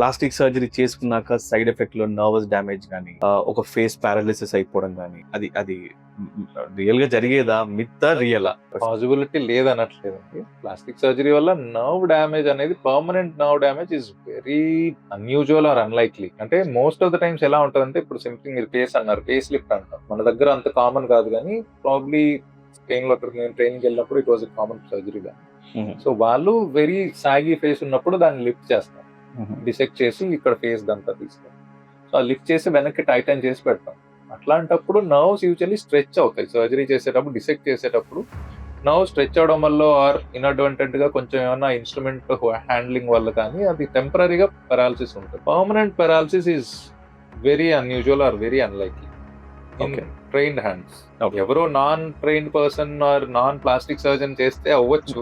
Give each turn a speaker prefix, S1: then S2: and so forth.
S1: Plastic surgery చేసుకున్నాక side effect లో nervous damage కానీ ఒక ఫేస్ పారాలిసిస్ అయిపోవడం కానీ అది అది రియల్ గా జరిగేదా, మిత్తా రియలా?
S2: పాసిబిలిటీ లేదనట్లేదండి. ప్లాస్టిక్ సర్జరీ వల్ల నర్వ్ డ్యామేజ్ అనేది, permanent nerve damage is very unusual or unlikely. అంటే మోస్ట్ ఆఫ్ ద టైమ్స్ ఎలా ఉంటుందంటే, ఇప్పుడు సింపుల్ మీరు ఫేస్ అన్నారు, ఫేస్ లిఫ్ట్ అంటాం. మన దగ్గర అంత కామన్ కాదు, కానీ ప్రాబ్లీ స్పెయిన్ లో నేను ట్రైనింగ్ వెళ్ళినప్పుడు it was common surgery. So వాళ్ళు వెరీ సాగి ఫేస్ ఉన్నప్పుడు దాన్ని లిఫ్ట్ చేస్తారు, డిసెక్ట్ చేసి ఇక్కడ ఫేస్ దంతా తీస్తారు. సో ఆ లిఫ్ట్ చేసి వెనక్కి టైటన్ చేసి పెడతాం. అట్లాంటప్పుడు నర్వ్స్ యూజువల్లీ స్ట్రెచ్ అవుతాయి. సర్జరీ చేసేటప్పుడు, డిసెక్ట్ చేసేటప్పుడు నర్వ్ స్ట్రెచ్ అవడం వల్ల ఆర్ ఇన్అడ్వాంటెడ్ గా కొంచెం ఏమైనా ఇన్స్ట్రుమెంట్ హ్యాండ్లింగ్ వల్ల కానీ అది టెంపరీగా పెరాలసిస్ ఉంటుంది. Permanent paralysis is very unusual or very unlikely in trained hands. ఎవరో non trained person or non plastic surgeon చేస్తే అవ్వచ్చు.